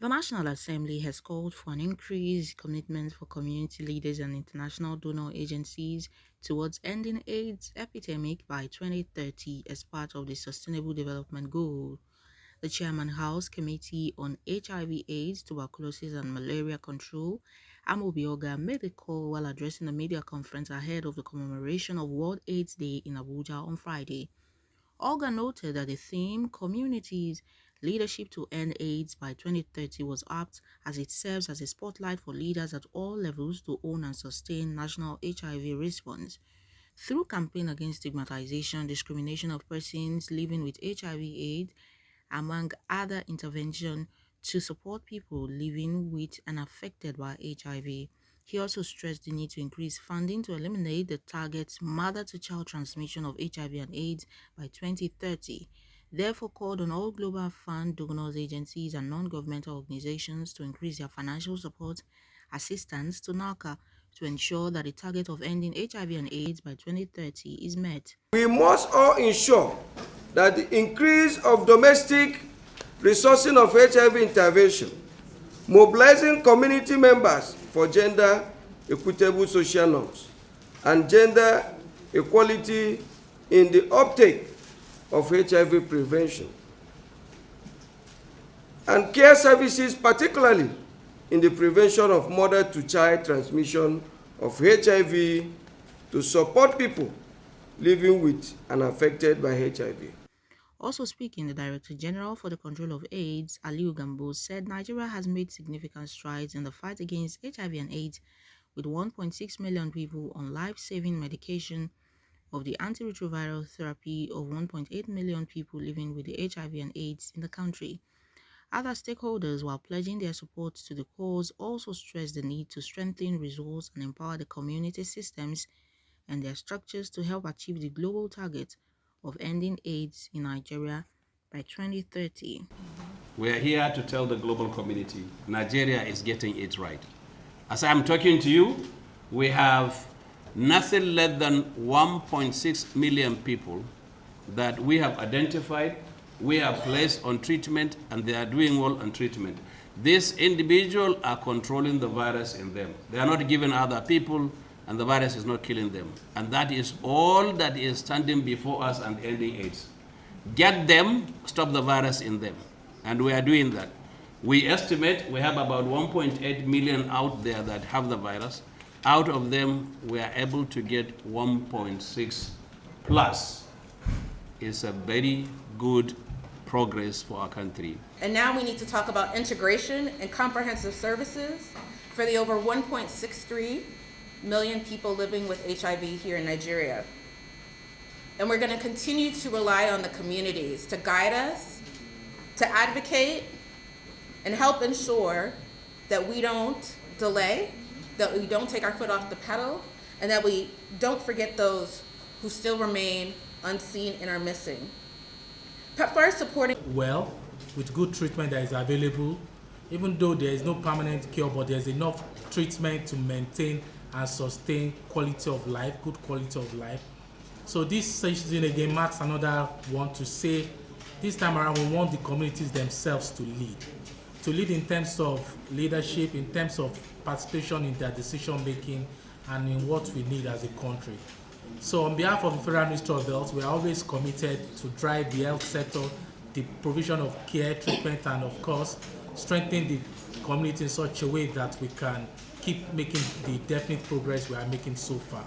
The National Assembly has called for an increased commitment for community leaders and international donor agencies towards ending AIDS epidemic by 2030 as part of the Sustainable Development Goal. The Chairman House Committee on HIV/AIDS, Tuberculosis and Malaria Control, Amobi Oga, made the call while addressing a media conference ahead of the commemoration of World AIDS Day in Abuja on Friday. Olga noted that the theme, Communities, Leadership to End AIDS by 2030, was apt as it serves as a spotlight for leaders at all levels to own and sustain national HIV response. Through campaign against stigmatization, discrimination of persons living with HIV/AIDS, among other interventions to support people living with and affected by HIV. He also stressed the need to increase funding to eliminate the target mother-to-child transmission of HIV and AIDS by 2030. Therefore, called on all Global Fund donors, agencies, and non-governmental organizations to increase their financial support assistance to NACA to ensure that the target of ending HIV and AIDS by 2030 is met. We must all ensure that the increase of domestic resourcing of HIV intervention, mobilizing community members for gender equitable social norms, and gender equality in the uptake of HIV prevention, and care services, particularly in the prevention of mother-to-child transmission of HIV, to support people living with and affected by HIV. Also speaking, the Director General for the Control of AIDS, Aliu Gambo, said Nigeria has made significant strides in the fight against HIV and AIDS, with 1.6 million people on life-saving medication of the antiretroviral therapy of 1.8 million people living with the HIV and AIDS in the country. Other stakeholders, while pledging their support to the cause, also stressed the need to strengthen resource and empower the community systems and their structures to help achieve the global target of ending AIDS in Nigeria by 2030. We are here to tell the global community Nigeria is getting it right. As I'm talking to you, we have nothing less than 1.6 million people that we have identified, we have placed on treatment, and they are doing well on treatment. These individuals are controlling the virus in them. They are not giving other people, and the virus is not killing them. And that is all that is standing before us and ending AIDS. Get them, stop the virus in them. And we are doing that. We estimate we have about 1.8 million out there that have the virus. Out of them, we are able to get 1.6 plus. It's a very good progress for our country. And now we need to talk about integration and comprehensive services for the over 1.63 million people living with HIV here in Nigeria. And we're going to continue to rely on the communities to guide us, to advocate, and help ensure that we don't delay, that we don't take our foot off the pedal, and that we don't forget those who still remain unseen and are missing. PEPFAR is supporting well with good treatment that is available, even though there is no permanent cure, but there's enough treatment to maintain and sustain quality of life, good quality of life. So this session again marks another one to say this time around we want the communities themselves to lead in terms of leadership, in terms of participation in their decision making, and in what we need as a country. So on behalf of the Federal Ministry of Health, we are always committed to drive the health sector, the provision of care, treatment, and of course strengthen the community in such a way that we can keep making the definite progress we are making so far.